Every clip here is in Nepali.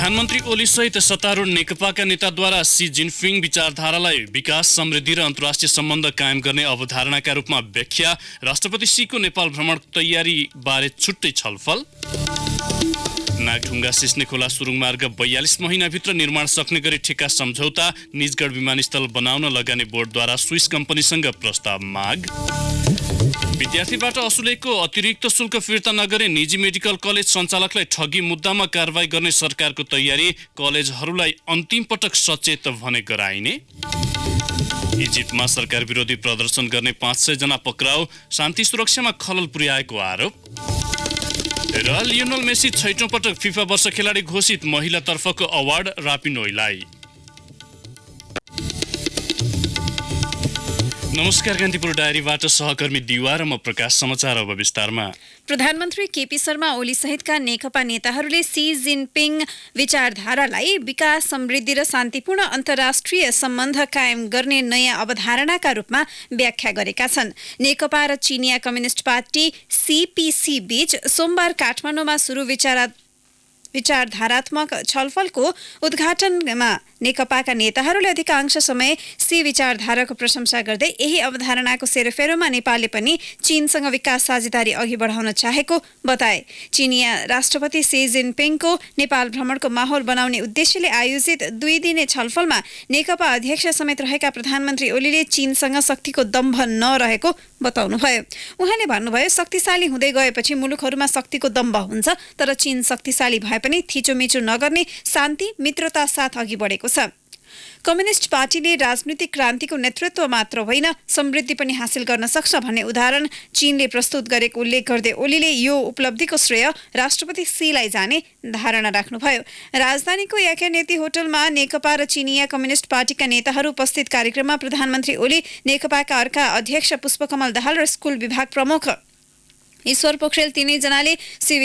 प्रधानमन्त्री ओली सहित सत्तारूढ नेकपाका नेताद्वारा सी जिनपिङ विचारधारालाई विकास समृद्धि र अन्तर्राष्ट्रिय सम्बन्ध कायम गर्ने अवधारणाका रूपमा व्याख्या। राष्ट्रपति सीको नेपाल भ्रमण तयारी बारे छुट्टै छलफल। नागढुङ्गा सिस्ने खोला सुरुङ मार्ग 42 महिनाभित्र निर्माण सक्ने गरी ठेक्का सम्झौता। निजगढ विमानस्थल बनाउन लगानी बोर्डद्वारा स्विस कम्पनीसँग प्रस्ताव माग। विद्यार्थीबाट असुलेको अतिरिक्त शुल्क फिर्ता नगरे निजी मेडिकल कलेज सञ्चालकलाई ठगी मुद्दामा कारबाही गर्ने सरकारको तयारी। कलेजहरूलाई अन्तिम पटक सचेत भने गराइने। इजिप्टमा सरकार विरोधी प्रदर्शन गर्ने 500 जना पक्राउ। शान्ति सुरक्षामा खलल पुर्याएको आरोप। र लियोनल मेसी 6औं पटक फिफा वर्ष खेलाडी घोषित। महिलातर्फको अवार्ड रापिनोईलाई। नमस्कार, कान्तिपुर डायरीबाट सहकर्मी दिवा र म प्रकाश। समाचार अब विस्तारमा। प्रधानमन्त्री केपी शर्मा ओली सहितका नेकपा नेताहरूले सी जिनपिङ विचारधारालाई विकास समृद्धि र शान्तिपूर्ण अन्तर्राष्ट्रिय सम्बन्ध कायम गर्ने नयाँ अवधारणाका रूपमा व्याख्या गरेका छन्। नेकपा र चिनिया कम्युनिस्ट पार्टी सीपीसी बीच सोमबार काठमाडौँमा सुरु विचारधारात्मक छलफलको उद्घाटनमा नेकपाका नेताहरूले अधिकांश समय सी विचारधाराको प्रशंसा गर्दै यही अवधारणाको सेरोफेरोमा नेपालले पनि चीनसँग विकास साझेदारी अघि बढाउन चाहेको बताए। चिनिया राष्ट्रपति सी जिनपिङको नेपाल भ्रमणको माहौल बनाउने उद्देश्यले आयोजित 2 दिने छलफलमा नेकपा अध्यक्ष समेत रहेका प्रधानमन्त्री ओलीले चीनसँग शक्तिको दम्भ नरहेको बताउनुभयो। उहाँले भन्नुभयो, शक्तिशाली हुँदै गएपछि मुलुकहरूमा शक्तिको दम्भ हुन्छ, तर चीन शक्तिशाली भए पनि थिचोमिचो नगर्ने शान्ति मित्रता साथ अघि बढेको छ। कम्युनिस्ट पार्टीले राजनीतिक क्रान्तिको नेतृत्व मात्र होइन, समृद्धि पनि हासिल गर्न सक्छ भन्ने उदाहरण चीनले प्रस्तुत गरेको उल्लेख गर्दै ओलीले यो उपलब्धिको श्रेय राष्ट्रपति सीलाई जाने धारणा राख्नुभयो। राजधानीको याक्यानेती होटलमा नेकपा र चिनिया कम्युनिस्ट पार्टीका नेताहरू उपस्थित कार्यक्रममा प्रधानमन्त्री ओली, नेकपाका अर्का अध्यक्ष पुष्पकमल दाहाल र स्कुल विभाग प्रमुख ईश्वर पोखरेल तीनैजनाले सी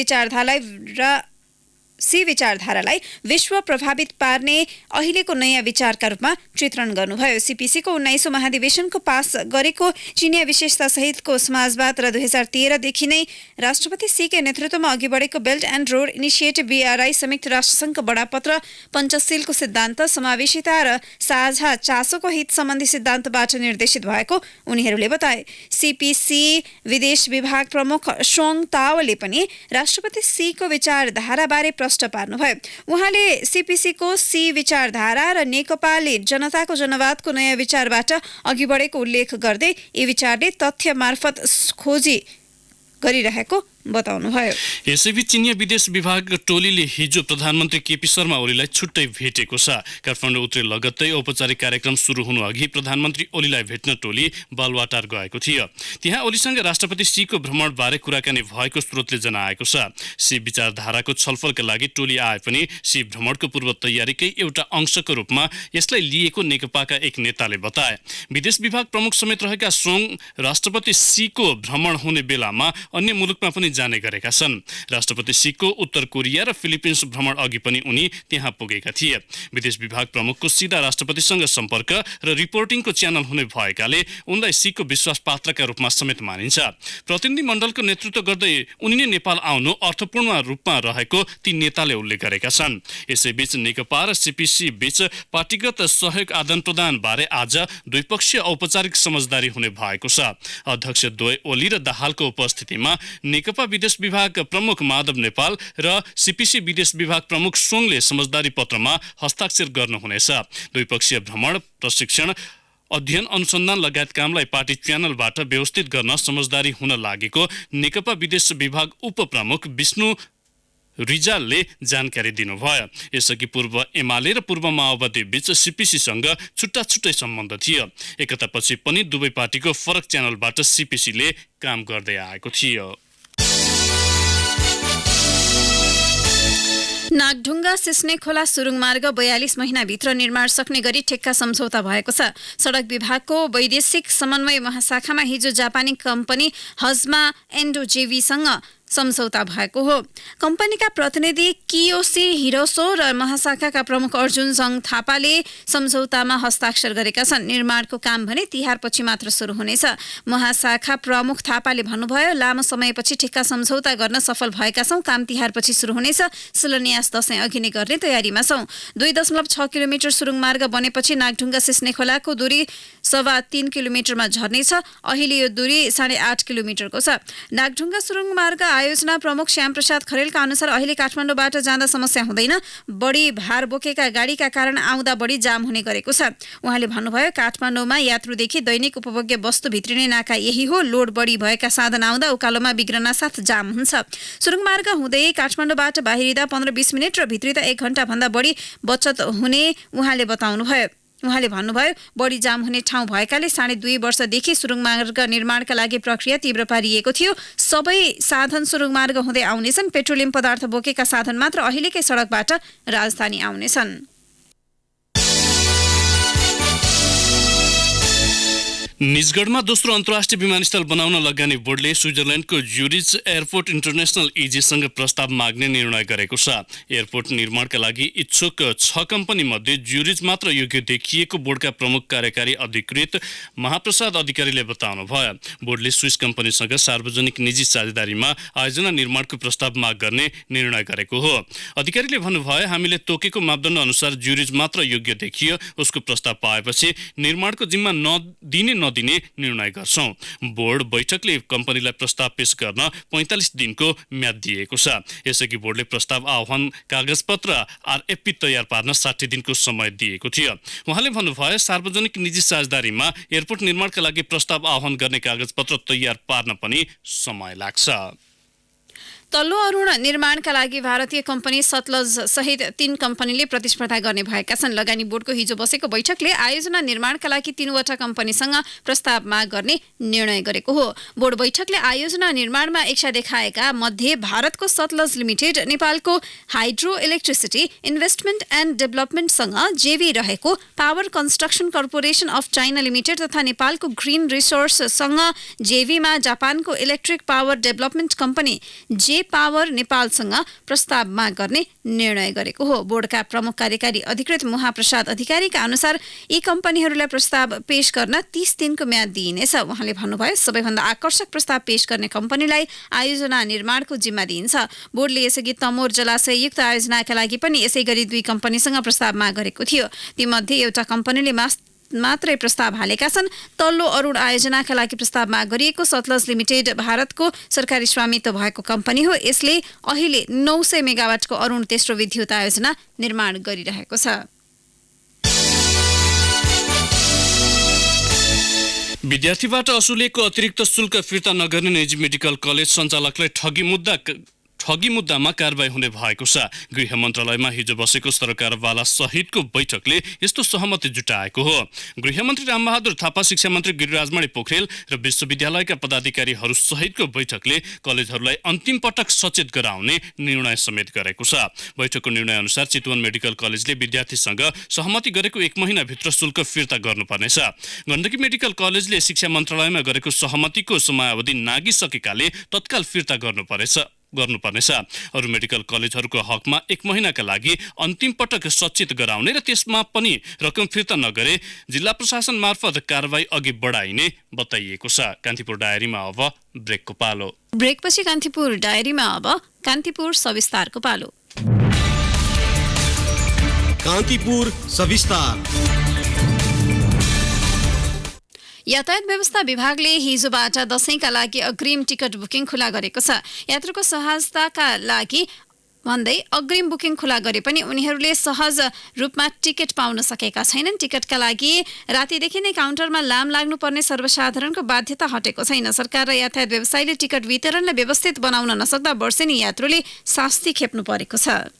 विचारधारालाई विश्व प्रभावित पार्ने अहिलेको नयाँ विचारका रूपमा चित्रण गर्नुभयो। सीपीसीको 19औं महाधिवेशनको पास गरेको चिनिया विशेषता सहितको समाजवाद र 2013 देखि नै राष्ट्रपति सीके नेतृत्वमा अघि बढेको belt and road initiative BRI संयुक्त राष्ट्रसङ्घको बडापत्र पञ्चशीलको सिद्धान्त, समावेशिता र साझा चासोको हित सम्बन्धी सिद्धान्तबाट निर्देशित भएको उनीहरूले बताए। सीपीसी विदेश विभाग प्रमुख सोङ ताओले पनि राष्ट्रपति सीको विचारधाराबारे प्रश्न पार्नुभयो। उहाँले सीपीसीको सी विचारधारा र नेकपाले जनताको जनवादको नयाँ विचारबाट अघि बढेको उल्लेख गर्दै यी विचारले तथ्य मार्फत खोजी गरिरहेको बताउनुभयो। यसैबीच चिनिया विदेश विभाग टोलीले हिजो प्रधानमन्त्री केपी शर्मा ओलीलाई छुट्टै भेटेको छ। काठमाडौँ उत्रे लगत्तै औपचारिक कार्यक्रम सुरु हुनु अघि प्रधानमन्त्री ओलीलाई भेट्न टोली बालुवाटार गएको थियो। त्यहाँ ओलीसँग राष्ट्रपति सीको भ्रमणबारे कुराकानी भएको स्रोतले जनाएको छ। सी विचारधाराको छलफलका लागि टोली आए पनि सी भ्रमणको पूर्व तयारीकै एउटा अंशको रूपमा यसलाई लिएको नेकपाका एक नेताले बताए। विदेश विभाग प्रमुख समेत रहेका सोङ राष्ट्रपति सीको भ्रमण हुने बेलामा अन्य मुलुकमा पनि जाने गरेका छन्। राष्ट्रपति सीको उत्तर कोरिया र फिलिपिन्स भ्रमण अघि पनि उनी त्यहाँ पुगेका थिए। विदेश विभाग प्रमुखको सिधा राष्ट्रपतिसँग सम्पर्क र रिपोर्टिङको च्यानल हुने भएकाले उनलाई सीको विश्वास पात्रका रूपमा समेत मानिन्छ। प्रतिनिधि मण्डलको नेतृत्व गर्दै उनी नै नेपाल आउनु अर्थपूर्ण रूपमा रहेको ती नेताले उल्लेख गरेका छन्। यसैबीच नेकपा र सीपीसी बीच पार्टीगत सहयोग आदान प्रदान बारे आज द्विपक्षीय औपचारिक समझदारी हुने भएको छ। अध्यक्ष द्वय ओली र दाहालको उपस्थितिमा नेकपा विदेश विभाग प्रमुख माधव नेपाल र सीपीसी विदेश विभाग प्रमुख सोङले समझदारी पत्रमा हस्ताक्षर गर्नुहुनेछ। द्विपक्षीय भ्रमण, प्रशिक्षण, अध्ययन, अनुसन्धान लगायत कामलाई पार्टी च्यानलबाट व्यवस्थित गर्न समझदारी हुन लागेको नेकपा विदेश विभाग उपप्रमुख विष्णु रिजालले जानकारी दिनुभयो। यसअघि पूर्व एमाले र पूर्व माओवादी बीच सीपीसीसँग छुट्टा छुट्टै सम्बन्ध थियो। एकतापछि पनि दुवै पार्टीको फरक च्यानलबाट सीपीसीले काम गर्दै आएको थियो। नागढुङ्गा सिस्ने खोला सुरुङ मार्ग 42 महिनाभित्र निर्माण सक्ने गरी ठेक्का सम्झौता भएको छ। सडक विभागको वैदेशिक समन्वय महाशाखामा हिजो जापानी कम्पनी हजमा एन्डोजेवीसँग सम्झौता भएको हो। कम्पनीका प्रतिनिधि कियोसी हिरोसो र महाशाखाका प्रमुख अर्जुन जङ थापाले सम्झौतामा हस्ताक्षर गरेका छन्। निर्माणको काम भने तिहारपछि मात्र सुरु हुनेछ। महाशाखा प्रमुख थापाले भन्नुभयो, लामो समयपछि ठिक्का सम्झौता गर्न सफल भएका छौं। काम तिहारपछि सुरु हुनेछ। शिलान्यास दशैं अघि नै गर्ने तयारीमा छौं। 2.6 किलोमिटर सुरुङ मार्ग बनेपछि नागढुङ्गा सिस्ने खोलाको दूरी 3.25 किलोमिटरमा झर्नेछ। अहिले यो दूरी 8.5 किलोमिटरको छ। नागढुङ्गा सुरुङ मार्ग आयोजना प्रमुख श्यामप्रसाद खरेलका अनुसार अहिले काठमाडौँबाट जाँदा समस्या हुँदैन। बढी भार बोकेका गाडीका कारण आउँदा बढी जाम हुने गरेको छ। उहाँले भन्नुभयो, काठमाडौँमा यात्रुदेखि दैनिक उपभोग्य वस्तु भित्रिने नाका यही हो। लोड बढी भएका साधन आउँदा उकालोमा बिग्रना साथ जाम हुन्छ। सुरुङ मार्ग हुँदै काठमाडौँबाट बाहिरिँदा 15-20 मिनट र भित्रिँदा 1 घण्टा भन्दा बढी बचत हुने उहाँले बताउनुभयो। उहाँले भन्नुभयो, बढी जाम हुने ठाउँ भएकाले 2.5 वर्षदेखि सुरुङ मार्ग निर्माणका लागि प्रक्रिया तीव्र पारिएको थियो। सबै साधन सुरुङ मार्ग हुँदै आउनेछन्। पेट्रोलियम पदार्थ बोकेका साधन मात्र अहिलेकै सडकबाट राजधानी आउनेछन्। निजगढमा दोस्रो अन्तर्राष्ट्रिय विमानस्थल बनाउन लगानी बोर्डले स्विजरल्यान्डको ज्युरिच एयरपोर्ट इन्टरनेसनल इजीसँग प्रस्ताव माग्ने निर्णय गरेको छ। एयरपोर्ट निर्माणका लागि इच्छुक 6 कम्पनी मध्ये ज्युरिच मात्र योग्य देखिएको बोर्डका प्रमुख कार्यकारी अधिकृत महाप्रसाद अधिकारीले बताउनुभयो। बोर्डले स्विस कम्पनीसँग सार्वजनिक निजी साझेदारीमा आयोजना निर्माणको प्रस्ताव माग गर्ने निर्णय गरेको हो। अधिकारीले भन्नुभयो, हामीले तोकेको मापदण्ड अनुसार ज्युरिच मात्र योग्य देखियो। उसको प्रस्ताव पाएपछि निर्माणको जिम्मा नदिने निर्णय गर्छौं। बोर्ड बैठकले कम्पनीलाई प्रस्ताव पेश गर्न 45 दिनको म्याद दिएको छ। यसअघि बोर्डले प्रस्ताव आह्वान कागजपत्र आरएफपी तयार पार्न 60 दिनको समय दिएको थियो। उहाँले भन्नुभयो, सार्वजनिक निजी साझेदारीमा एयरपोर्ट निर्माणका लागि प्रस्ताव आह्वान गर्ने कागजपत्र तयार पार्न पनि समय लाग्छ। तल्लो अरुण निर्माणका लागि भारतीय कम्पनी सतलज सहित 3 कम्पनीले प्रतिस्पर्धा गर्ने भएका छन्। लगानी बोर्डको हिजो बसेको बैठकले आयोजना निर्माणका लागि 3वटा कम्पनीसँग प्रस्ताव माग गर्ने निर्णय गरेको हो। बोर्ड बैठकले आयोजना निर्माणमा इच्छा देखाएका मध्ये भारतको सतलज लिमिटेड, नेपालको हाइड्रो इलेक्ट्रिसिटी इन्भेस्टमेन्ट एन्ड डेभलपमेन्टसँग जेभी रहेको power construction corporation of China limited तथा नेपालको ग्रिन रिसोर्ससँग जेभीमा जापानको इलेक्ट्रिक पावर डेभलपमेन्ट कम्पनी जे पावर नेपालसँग प्रस्ताव माग गर्ने निर्णय गरेको हो। बोर्डका प्रमुख कार्यकारी अधिकृत महाप्रसाद अधिकारीका अनुसार यी कम्पनीहरूलाई प्रस्ताव पेश गर्न 30 दिनको म्याद दिइनेछ। उहाँले भन्नुभयो, सबैभन्दा आकर्षक प्रस्ताव पेश गर्ने कम्पनीलाई आयोजना निर्माणको जिम्मा दिइन्छ। बोर्डले यसअघि तमोर जलाशययुक्त आयोजनाका लागि पनि यसै गरी 2 कम्पनीसँग प्रस्ताव माग गरेको थियो। तीमध्ये एउटा कम्पनीले मात्रै प्रस्ताव हालेका छन्। तल्लो अरुण आयोजनाका लागि प्रस्ताव माग गरिएको सतलज लिमिटेड भारतको सरकारी स्वामित्व भएको कम्पनी हो। यसले अहिले 900 मेगावाटको अरुण तेस्रो विद्युत आयोजना निर्माण गरिरहेको छ। विद्यार्थीबाट असुलिएको अतिरिक्त शुल्क फिर्ता नगर्ने निजी मेडिकल कलेज सञ्चालकलाई ठगी मुद्दामा कारबाही हुने भएको छ। गृह मन्त्रालयमा हिजो बसेको सरकारवाला सहितको बैठकले यस्तो सहमति जुटाएको हो। गृहमन्त्री रामबहादुर थापा, शिक्षा मन्त्री गिरिराजमणि पोखरेल र विश्वविद्यालयका पदाधिकारीहरू सहितको बैठकले कलेजहरूलाई अन्तिम पटक सचेत गराउने निर्णय समेत गरेको छ। बैठकको निर्णय अनुसार चितवन मेडिकल कलेजले विद्यार्थीसँग सहमति गरेको 1 महिनाभित्र शुल्क फिर्ता गर्नुपर्नेछ। गण्डकी मेडिकल कलेजले शिक्षा मन्त्रालयमा गरेको सहमतिको समयावधि नागिसकेकाले तत्काल फिर्ता गर्नुपर्नेछ। अरू मेडिकल कलेजहरूको हकमा 1 महिनाका लागि अन्तिम पटक सचेत गराउने र त्यसमा पनि रकम फिर्ता नगरे जिल्ला प्रशासन मार्फत कारबाही अघि बढाइने बताइएको छ। कान्तिपुर डायरीमा अब ब्रेकको पालो। ब्रेकपछि कान्तिपुर डायरीमा अब कान्तिपुर सविस्तारको पालो। कान्तिपुर सविस्तार। यातायात व्यवस्था विभागले हिजोबाट दशैंका लागि अग्रिम टिकट बुकिङ खुला गरेको छ। यात्रुको सहजताका लागि भन्दै अग्रिम बुकिङ खुला गरे पनि उनीहरूले सहज रूपमा टिकट पाउन सकेका छैनन्। टिकटका लागि रातिदेखि नै काउन्टरमा लाम लाग्नुपर्ने सर्वसाधारणको बाध्यता हटेको छैन। सरकार र यातायात व्यवसायीले टिकट वितरणलाई व्यवस्थित बनाउन नसक्दा वर्षेनी यात्रुले शास्ति खेप्नु परेको छ।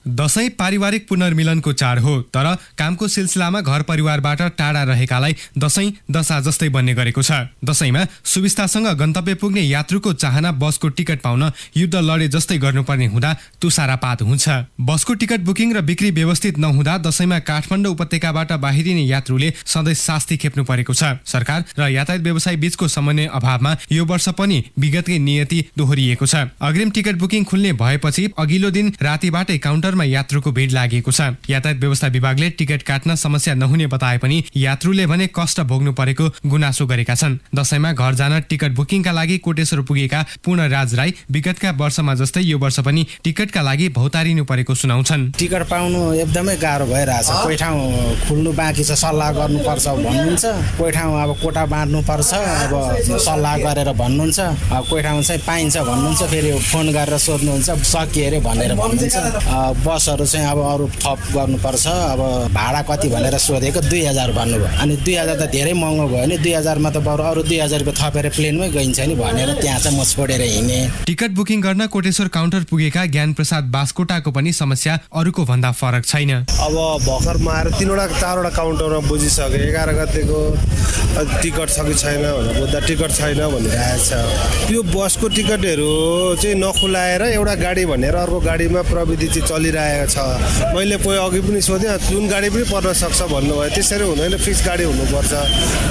दशैं पारिवारिक पुनर्मिलनको चाड हो, तर कामको सिलसिलामा घर परिवारबाट टाढा रहेकालाई दशैं दशा जस्तै बन्ने गरेको छ। दशैंमा सुविस्तासँग गन्तव्य पुग्ने यात्रुको चाहना बसको टिकट पाउन युद्ध लडे जस्तै गर्नुपर्ने हुँदा तुसारापात हुन्छ। बसको टिकट बुकिङ र बिक्री व्यवस्थित नहुँदा दशैंमा काठमाडौँ उपत्यकाबाट बाहिरिने यात्रुले सधैँ शास्ति खेप्नु परेको छ। सरकार र यातायात व्यवसाय बीचको समन्वय अभावमा यो वर्ष पनि विगतकै नियति दोहोरिएको छ। अग्रिम टिकट बुकिङ खुल्ने भएपछि अघिल्लो दिन रातिबाटै काउन्टरमा यात्रुको भिड लागेको छ। यातायात व्यवस्था विभागले टिकट काट्न समस्या नहुने बताए पनि यात्रुले भने कष्ट भोग्नु परेको गुनासो गरेका छन्। दशैंमा घर जान टिकट बुकिङका लागि कोटेश्वर पुगेका पूर्णराज राई विगतका वर्षमा जस्तै यो वर्ष पनि टिकटका लागि भौतारिनु परेको सुनाउँछन्। टिकट पाउनु एकदमै गाह्रो भइरहेछ। कोही ठाउँ खुल्नु बाँकी छ, सल्लाह गर्नुपर्छ भन्नुहुन्छ। कोही ठाउँ अब कोटा बाँड्नुपर्छ, अब सल्लाह गरेर भन्नुहुन्छ। कोही ठाउँ चाहिँ पाइन्छ भन्नुहुन्छ, फेरि फोन गरेर सोध्नुहुन्छ सकिए अरे भनेर भन्नुहुन्छ। बसहरू चाहिँ अब अरू थप गर्नुपर्छ। अब भाडा कति भनेर सोधेको 2000 भन्नुभयो। अनि 2000 त धेरै महँगो भयो नि, 2000 मा त बरु अरू 2000 रुपियाँ थपेर प्लेनमै गइन्छ नि भनेर त्यहाँ चाहिँ म छोडेर हिँडेँ। टिकट बुकिङ गर्न कोटेश्वर काउन्टर पुगेका ज्ञान प्रसाद बास्कोटाको पनि समस्या अरूको भन्दा फरक छैन। अब भर्खर म आएर 3-4वटा काउन्टरमा बुझिसकेँ। 11 गतेको टिकट छ कि छैन भनेर बुझ्दा टिकट छैन भनिरहेछ। यो बसको टिकटहरू चाहिँ नखुलाएर एउटा गाडी भनेर अर्को गाडीमा प्रविधि चाहिँ चलिरहेको छ। मैले कोही अघि पनि सोधेँ, जुन गाडी पनि पर्न सक्छ भन्नुभयो। त्यसरी हुँदैन, फिक्स गाडी हुनुपर्छ।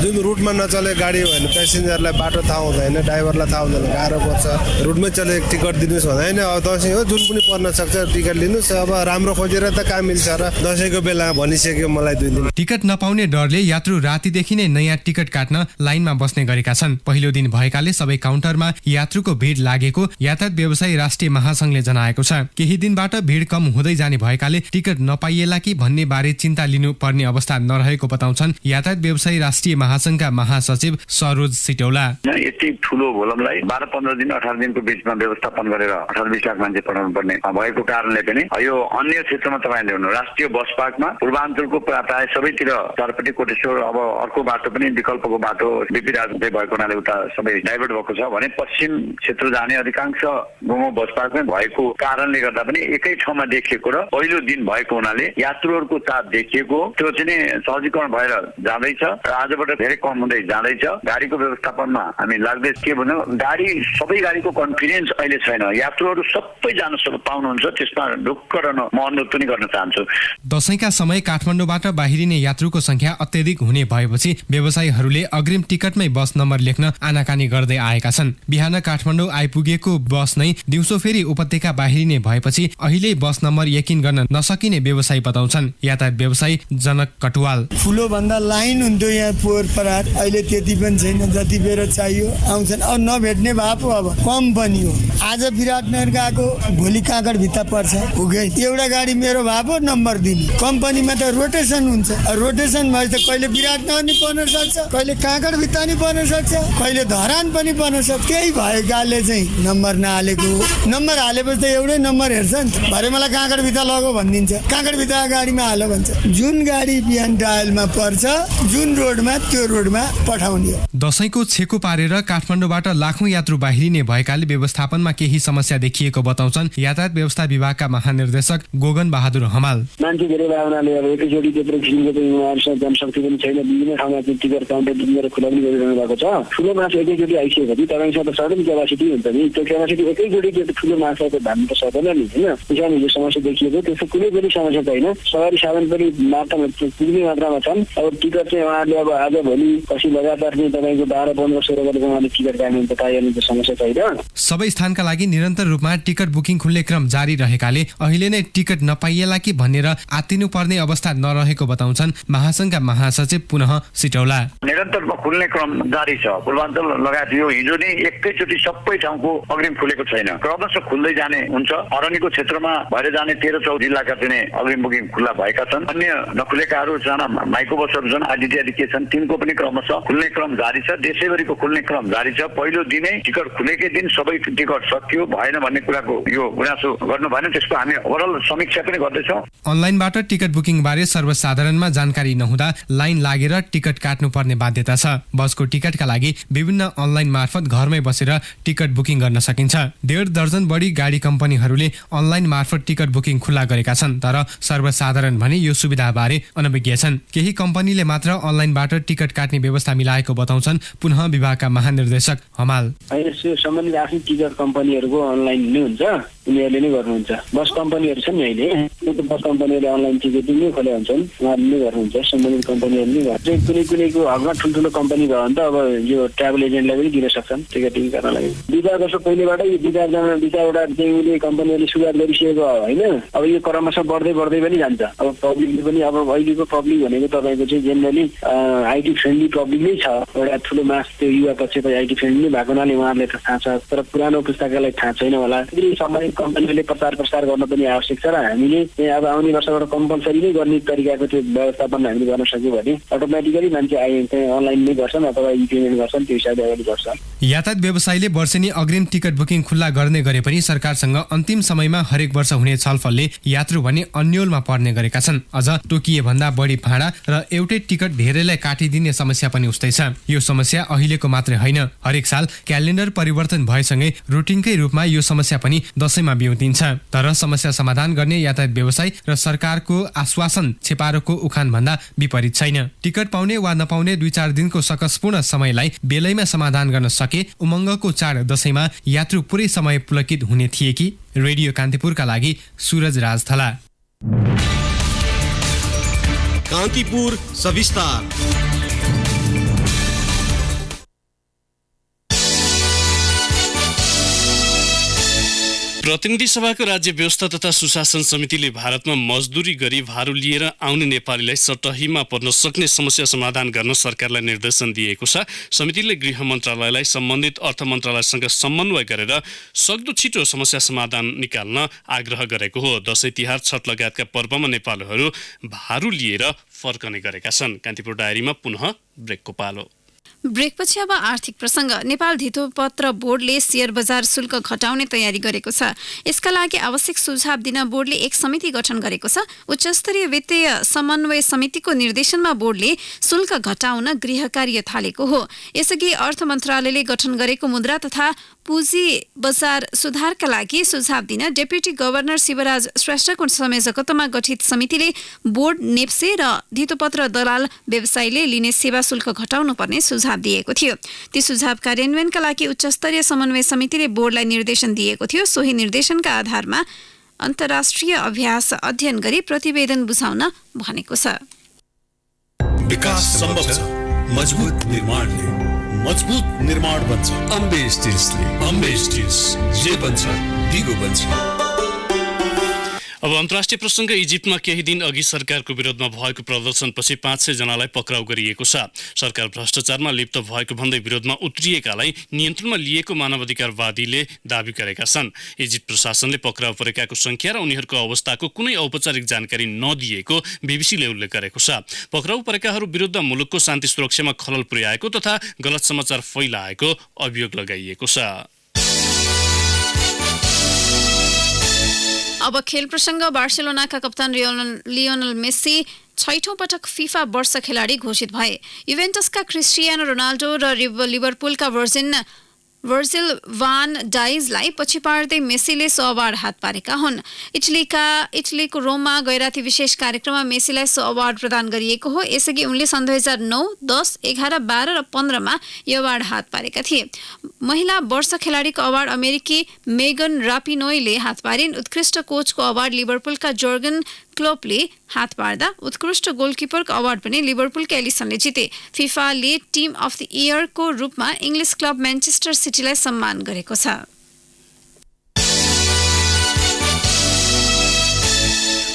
जुन रुटमा नचले गाडी हो भने पेसेन्जरलाई बाटो थाहा हुँदैन, ड्राइभरलाई थाहा हुँदैन, गाह्रो पर्छ। रुटमै चले टिकट दिनुहोस् भन्दैन। अब दसैँ हो, जुन पनि पर्न सक्छ टिकट लिनुहोस्। अब राम्रो खोजेर त कहाँ मिल्छ र। दसैँको बेला भनिसक्यो मलाई 2 दिन। टिकट नपाउने डरले यात्रु रातिदेखि नै नयाँ टिकट काट्न लाइनमा बस्ने गरेका छन्। पहिलो दिन भएकाले सबै काउन्टरमा यात्रुको भिड लागेको यातायात व्यवसायी राष्ट्रिय महासंघले जनाएको छ। केही दिनबाट भिड कम हुँदै जाने भएकाले टिकट नपाइएला कि भन्ने बारे चिन्ता लिनु पर्ने अवस्था नरहेको बताउँछन् यातायात व्यवसायी राष्ट्रिय महासंघका महासचिव सरोज सिटौला। यति ठुलो भोलमलाई 12-15 दिन 18 दिनको बिचमा व्यवस्थापन गरेर 18-20 लाख मान्छे पठाउनु पर्ने भएको कारणले पनि यो अन्य क्षेत्रमा तपाईँले हेर्नु, राष्ट्रिय बस पार्कमा पूर्वाञ्चलको प्राय सबैतिर चारपट्टि कोटेश्वर, अब अर्को बाटो पनि विकल्पको बाटो बिपी राजपथ भएको हुनाले उता सबै डाइभर्ट भएको छ भने पश्चिम क्षेत्र जाने अधिकांश मोमो बस पार्कमै भएको कारणले गर्दा पनि एकै ठाउँमा देखिएको र पहिलो दिन भएको हुनाले यात्रुहरूको चाप देखिएको त्यो चाहिँ सहजीकरण भएर जाँदैछ र आजबाट धेरै कम हुँदै जाँदैछ। गाडीको व्यवस्थापनमा हामी लाग्दै के भन्नु, गाडी सबै गाडीको कन्फिडेन्स अहिले छैन। यात्रुहरू सबै जान पाउनुहुन्छ, त्यसमा ढुक्क रहन म अनुरोध पनि गर्न चाहन्छु। दशैंका समय काठमाडौँबाट बाहिरिने यात्रुको संख्या अत्यधिक हुने भएपछि व्यवसायीहरूले अग्रिम टिकटमै बस नम्बर लेख्न आनाकानी गर्दै आएका छन्। बिहान काठमाडौँ आइपुगेको बस नै दिउँसो फेरि उपत्यका बाहिरिने भएपछि अहिले बस नम्बर यकिन गर्न नसकिने व्यवसायी बताउँछन् यातायात व्यवसायी जनक कटुवाल। ठुलो भन्दा लाइन हुन्थ्यो यहाँ पोहोर परार, अहिले त्यति पनि छैन। जति बेर चाहियो आउँछन्। अब नभेट्ने भए पो अब कम पनि हो। आज विराटनगर गएको, भोलि काँकड भित्ता पर्छ पुगे। एउटा गाडी मेरो भए पो नम्बर दिनु। कम्पनीमा त रोटेसन हुन्छ। रोटेसन भए त कहिले विराटनगर नि पर्न सक्छ, कहिले काँकड भित्ता नि पर्न सक्छ, कहिले धरान पनि पर्न सक्छ। त्यही भएकाले चाहिँ नम्बर नहालेको। नम्बर हालेपछि त एउटै नम्बर हेर्छ नि त। भरे मलाई काँकड भित्ता लगो भनिदिन्छ, काँकड भित्ता गाडीमा हालो भन्छ। जुन गाडी बिहान डायलमा पर्छ, जुन रोडमा त्यो रोडमा पठाउने हो। दशैंको छेको पारेर काठमाडौँबाट लाखौं यात्रु बाहिरिने भएकाले व्यवस्थापनमा केही समस्या देखिएको बताउँछन् यातायात व्यवस्था विभागका महानिर्देशक गोगन बहादुर हमाल। मान्छे धेरै भावनाले अब एकैचोटि त्यत्रो किसिमको चाहिँ उहाँहरूसँग जनशक्ति पनि छैन। विभिन्न ठाउँमा टिकट काउन्टर दिएर खुला पनि गरिरहनु भएको छ। ठुलो मान्छे एकैचोटि आइसकेपछि तपाईँसँग त सडन क्यापासिटी हुन्छ नि, त्यो क्यापासिटी एकैचोटि त्यो ठुलो मान्छे त धान्नु त सक्दैन नि, होइन। त्यसमा यो समस्या देखिएको, त्यसको कुनै पनि समस्या छैन। सवारी साधन पनि मात्रामा पुग्ने मात्रामा छन्। अब टिकट चाहिँ उहाँहरूले अब आज भोलि पछि लगातार चाहिँ तपाईँको 12-15-16 गरेर उहाँले टिकट काट्नुहुन्छ, पाइहाल्नु त समस्या छैन। सबै स्थानका लागि निरन्तर रूपमा टिकट बुकिङ खुल्ने क्रम जारी रहेकाले अहिले नै टिकट नपाइएला कि भनेर आत्तिनु पर्ने अवस्था नरहेको बताउँछन् महासंघका महासचिव पुनः सिटौला। निरन्तर खुल्ने क्रम जारी छ। पूर्वाञ्चल लगायत यो हिजो नै एकैचोटि सबै ठाउँको अग्रिम खुलेको छैन, क्रमशः खुल्दै जाने हुन्छ। अरनिको क्षेत्रमा भएर जाने 13-14 जिल्लाका चाहिँ अग्रिम बुकिङ खुल्ला भएका छन्। अन्य नखुलेकाहरू साना माइक्रो बसहरू छन्, आदि के छन्, तिनको पनि क्रमशः खुल्ने क्रम जारी छ। देशैभरिको खुल्ने क्रम जारी छ। पहिलो दिनै टिकट खुलेकै दिन सबै टिकट सकियो भएन भन्ने कुराको यो गुनासो गर्नु भएन। त्यसको हामी ओभरअल समीक्षा पनि गर्दैछौँ। अनलाइनबाट टिकट बुकिङ बारे सर्वसाधारणमा जानकारी नहुँदा लाइन लागेर टिकट काट्नु पर्ने बाध्यता छ। बसको टिकटका लागि विभिन्न अनलाइन मार्फत घरमै बसेर टिकट बुकिङ गर्न सकिन्छ। 1.5 दर्जन बढी गाडी कम्पनीहरूले अनलाइन मार्फत टिकट टिकट बुकिङ खुल्ला गरेका छन्, तर सर्वसाधारण भने यो सुविधाबारे अनभिज्ञ छन्। केही कम्पनीले मात्र अनलाइनबाट टिकट काट्ने व्यवस्था मिलाएको बताउँछन् पुनः विभागका महानिर्देशक हमाल। सम्बन्धित आफ्नै टिकट कम्पनीहरूको अनलाइन नै हुन्छ, उनीहरूले नै गर्नुहुन्छ। बस कम्पनीहरू छन् नि अहिले, बस कम्पनीहरूले अनलाइन टिकटिङ नै खोले हुन्छन्, उहाँहरूले नै गर्नुहुन्छ। सम्बन्धित कम्पनीहरूले नै गर्छ। कुनैको हकमा ठुल्ठुलो कम्पनी भयो भने त अब यो ट्राभल एजेन्टलाई पनि दिन सक्छन् टिकटिङ गर्नलाई। विचार पहिलेबाट यो विचारवटा चाहिँ उसले कम्पनीहरूले सुरुवात गरिसकेको होइन। अब यो क्रमशः बढ्दै पनि जान्छ। अब पब्लिकले पनि अब अहिलेको पब्लिक भनेको तपाईँको चाहिँ जेनरली आइटी फ्रेन्डली पब्लिक नै छ। एउटा ठुलो मास त्यो युवा पक्ष त आइटी फ्रेन्डली नै भएको हुनाले उहाँहरूले त थाहा छ, तर पुरानो पुस्ताकालाई थाहा छैन होला। सम्बन्धित कम्पनीले प्रचार गर्न पनि आवश्यक छ र हामीले अब आउने वर्षबाट कम्पलसरी नै गर्ने तरिकाको त्यो व्यवस्थापन हामीले गर्न सक्यौँ भने अटोमेटिकली मान्छे अनलाइन नै गर्छन् अथवा पेमेन्ट गर्छन्, त्यो हिसाबले अगाडि बढ्छ। यातायात व्यवसायीले वर्षेनी अग्रिम टिकट बुकिङ खुल्ला गर्ने गरे पनि सरकारसँग अन्तिम समयमा हरेक वर्ष हुने छलफलले यात्रु भने अन्योलमा पर्ने गरेका छन्। अझ तोकिए भन्दा बढी भाडा र एउटै टिकट धेरैलाई काटिदिने समस्या पनि उस्तै छ। यो समस्या अहिलेको मात्रै होइन, हरेक साल क्यालेन्डर परिवर्तन भएसँगै रुटिनकै रूपमा यो समस्या पनि दशैंमा बिउतिन्छ। तर समस्या समाधान गर्ने यातायात व्यवसायी र सरकारको आश्वासन छेपारोको उखान भन्दा विपरीत छैन। टिकट पाउने वा नपाउने 2-4 दिनको सकसपूर्ण समयलाई बेलैमा समाधान गर्न सके उमङ्गको चाड दशैंमा यात्रु पुरै समय पुलकित हुने थिए कि। रेडियो कान्तिपुरका लागि सूरज राजथला। कान्तिपुर सविस्तार। प्रतिनिधि सभाको राज्य व्यवस्था तथा सुशासन समितिले भारतमा मजदुरी गरी भारू लिएर आउने नेपालीलाई सटहीमा पर्न सक्ने समस्या समाधान गर्न सरकारलाई निर्देशन दिएको छ। समितिले गृह मन्त्रालयलाई सम्बन्धित अर्थ मन्त्रालयसँग समन्वय गरेर सक्दो छिटो समस्या समाधान निकाल्न आग्रह गरेको हो। दशैं तिहार छठ लगायतका पर्वमा नेपालीहरू भारू लिएर फर्कने गरेका छन्। कान्तिपुर डायरीमा पुनः ब्रेकको पालो। ब्रेकपछि अब आर्थिक प्रसङ्ग। नेपाल धितोपत्र बोर्डले शेयर बजार शुल्क घटाउने तयारी गरेको छ। यसका लागि आवश्यक सुझाव दिन बोर्डले एक समिति गठन गरेको छ। उच्चस्तरीय वित्तीय समन्वय समितिको निर्देशनमा बोर्डले शुल्क घटाउन गृह कार्य थालेको हो। यसअघि अर्थ मन्त्रालयले गठन गरेको मुद्रा तथा पुँजी बजार सुधारका लागि सुझाव दिन डेप्युटी गभर्नर शिवराज श्रेष्ठको संयोजकत्वमा गठित समितिले बोर्ड, नेप्से र धितोपत्र दलाल व्यवसायीले लिने सेवा शुल्क घटाउनु पर्ने सुझाव दिएको थियो। ती सुझाव कार्यान्वयनका लागि उच्चस्तरीय समन्वय समितिले बोर्डलाई निर्देशन दिएको थियो। सोही निर्देशनका आधारमा अन्तर्राष्ट्रिय अभ्यास अध्ययन गरी प्रतिवेदन बुझाउन भनेको छ। विकास सम्भव छ, मजबुत निर्माणले मजबुत निर्माण बन्छ। अम्बे स्टिल्स जे बन्छ दिगो बन्छ। अब अन्तर्राष्ट्रिय प्रसङ्ग। इजिप्टमा केही दिन अघि सरकारको विरोधमा भएको प्रदर्शनपछि 500 जनालाई पक्राउ गरिएको छ। सरकार भ्रष्टाचारमा लिप्त भएको भन्दै विरोधमा उत्रिएकालाई नियन्त्रणमा लिएको मानवाधिकारवादीले दाबी गरेका छन्। इजिप्ट प्रशासनले पक्राउ परेकाको संख्या र उनीहरूको अवस्थाको कुनै औपचारिक जानकारी नदिएको बीबीसीले उल्लेख गरेको छ। पक्राउ परेकाहरू विरुद्ध मुलुकको शान्ति सुरक्षामा खलल पुर्याएको तथा गलत समाचार फैलाएको अभियोग लगाइएको छ। अब खेल प्रसङ्ग। बार्सिलोनाका कप्तान लियोनल मेस्सी 6औं पटक फिफा वर्ष खेलाडी घोषित भए। युभेन्टसका क्रिस्टियानो रोनाल्डो र लिभरपुलका भर्जिल भान डाइजलाई पछि पार्दै मेस्सीले सो अवार्ड हात पारेका हुन्। इटलीको रोममा गैराती विशेष कार्यक्रममा मेस्सीलाई सो अवार्ड प्रदान गरिएको हो। यसअघि उनले सन् 2009, 10, 11, 12 र 15मा यो अवार्ड हात पारेका थिए। महिला वर्ष खेलाडीको अवार्ड अमेरिकी मेगन रापिनोईले हात पारिन्। उत्कृष्ट कोचको अवार्ड लिभरपुलका जोर्गन क्लोपले हात पार्दा उत्कृष्ट गोलकिपरको अवार्ड पनि लिभरपुलका एलिसनले जिते। फिफाले टिम अफ द इयरको रूपमा इङ्ग्लिस क्लब म्यान्चेस्टर सिटीलाई सम्मान गरेको छ।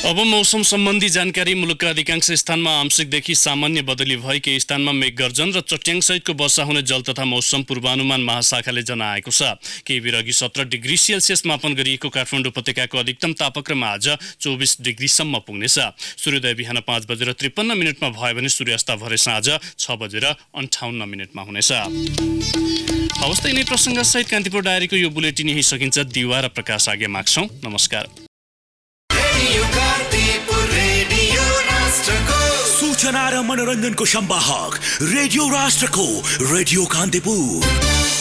अब मौसम सम्बन्धी जानकारी। मुलुकका अधिकांश स्थानमा आंशिकदेखि सामान्य बदली भई केही स्थानमा मेघगर्जन र चट्याङसहितको वर्षा हुने जल तथा मौसम पूर्वानुमान महाशाखाले जनाएको छ। केही बेर अघि 17 डिग्री सेल्सियस मापन गरिएको काठमाडौँ उपत्यकाको अधिकतम तापक्रम आज 24 डिग्रीसम्म पुग्नेछ। सूर्योदय बिहान 5:53 भयो भने सूर्यास्त भरे साँझ 6:58 हुनेछ। हवस् त यिनै प्रसङ्गसहित कान्तिपुर डायरीको यो बुलेटिन यही सकिन्छ। दिवा र प्रकाश आज्ञा माग्छौँ। नमस्कार। सूचना र मनोरञ्जनको संवाहक रेडियो राष्ट्रको रेडियो कान्तिपुर।